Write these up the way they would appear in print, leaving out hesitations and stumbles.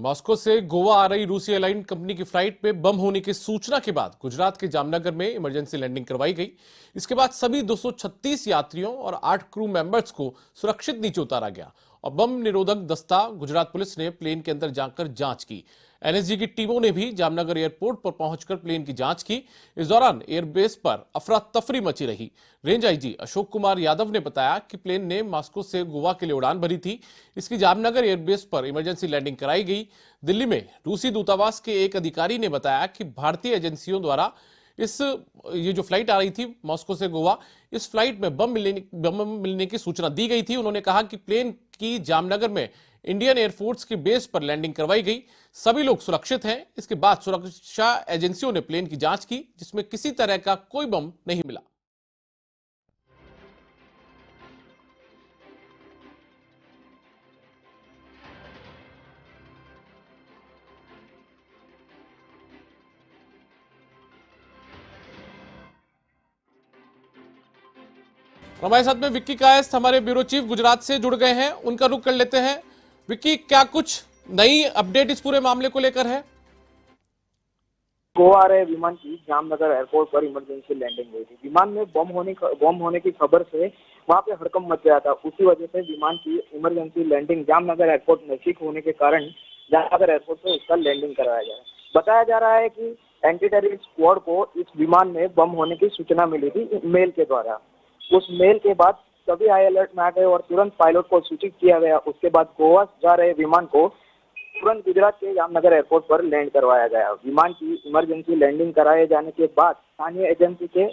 Moscow से गोवा आ रही रूसी एयरलाइन कंपनी की फ्लाइट में बम होने की सूचना के बाद गुजरात के जामनगर में इमरजेंसी लैंडिंग करवाई गई। इसके बाद सभी 236 यात्रियों और 8 क्रू मेंबर्स को सुरक्षित नीचे उतारा गया और बम निरोधक दस्ता गुजरात पुलिस ने प्लेन के अंदर जाकर जांच की। एनएसजी की टीमों ने भी जामनगर एयरपोर्ट पर पहुंचकर प्लेन की जांच की। इस दौरान एयरबेस पर अफरा तफरी मची रही। रेंज आईजी अशोक कुमार यादव ने बताया कि प्लेन ने मॉस्को से गोवा के लिए उड़ान भरी थी। इसकी जामनगर एयरबेस पर इमरजेंसी लैंडिंग कराई गई। दिल्ली में रूसी दूतावास के एक अधिकारी ने बताया कि भारतीय एजेंसियों द्वारा ये जो फ्लाइट आ रही थी मॉस्को से गोवा, इस फ्लाइट में बम मिलने की सूचना दी गई थी। उन्होंने कहा कि प्लेन की जामनगर में इंडियन एयरफोर्स की बेस पर लैंडिंग करवाई गई। सभी लोग सुरक्षित हैं। इसके बाद सुरक्षा एजेंसियों ने प्लेन की जांच की, जिसमें किसी तरह का कोई बम नहीं मिला। हमारे साथ में विक्की कायस्थ, हमारे ब्यूरो चीफ गुजरात से जुड़ गए हैं। उनका रुख कर लेते हैं। विक्की, क्या कुछ नई अपडेट इस पूरे मामले को लेकर है? गोवा आ रहे विमान की जामनगर एयरपोर्ट पर इमरजेंसी लैंडिंग हुई थी। विमान में बम होने की खबर से वहां पे हड़कंप मच गया था। उसी वजह से विमान की इमरजेंसी लैंडिंग जामनगर एयरपोर्ट नजदीक होने के कारण जामनगर एयरपोर्ट पे उसका लैंडिंग करवाया गया। बताया जा रहा है कि एंटी टेररिस्ट स्क्वाड को इस विमान में बम होने की सूचना मिली थी मेल के द्वारा। उस मेल के बाद सभी हाई अलर्ट में आ गए और तुरंत पायलट को सूचित किया गया। उसके बाद गोवा जा रहे विमान को तुरंत गुजरात के जामनगर एयरपोर्ट पर लैंड करवाया गया। विमान की इमरजेंसी लैंडिंग कराए जाने के बाद स्थानीय एजेंसी के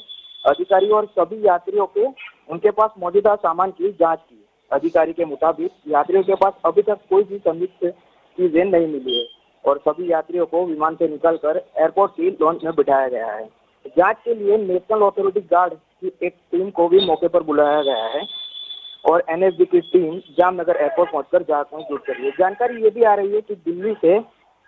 अधिकारी और सभी यात्रियों के उनके पास मौजूदा सामान की जांच की। अधिकारी के मुताबिक यात्रियों के पास अभी तक कोई भी संदिग्ध चीजें नहीं मिली है और सभी यात्रियों को विमान से निकालकर एयरपोर्ट की लॉन्च में बिठाया गया है। जांच के लिए नेशनल अथॉरिटी गार्ड की एक टीम को भी मौके पर बुलाया गया है और एनएसजी की टीम जामनगर एयरपोर्ट पहुंचकर जांच में जुट रही है। जानकारी ये भी आ रही है कि दिल्ली से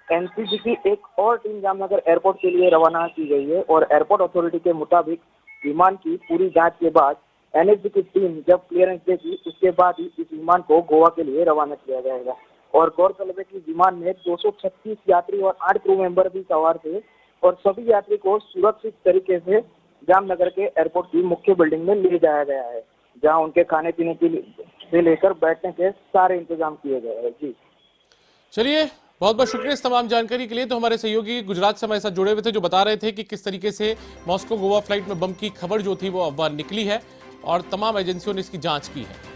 एनसीजी की एक और टीम जामनगर एयरपोर्ट के लिए रवाना की गई है और एयरपोर्ट अथॉरिटी के मुताबिक विमान की पूरी जांच के बाद एनएसजी की टीम जब क्लियरेंस देगी उसके बाद ही इस विमान को गोवा के लिए रवाना किया जाएगा। और गौरतलब है कि विमान में 236 यात्री और 8 क्रू मेंबर भी सवार थे और सभी यात्री को सुरक्षित तरीके से जामनगर के एयरपोर्ट की मुख्य बिल्डिंग में ले जाया गया है, जहां उनके खाने पीने के से लेकर बैठने के सारे इंतजाम किए गए हैं। जी चलिए, बहुत बहुत शुक्रिया इस तमाम जानकारी के लिए। तो हमारे सहयोगी गुजरात से हमारे साथ जुड़े हुए थे, जो बता रहे थे कि किस तरीके से मॉस्को गोवा फ्लाइट में बम की खबर जो थी वो अफवाह निकली है और तमाम एजेंसियों ने इसकी जांच की है।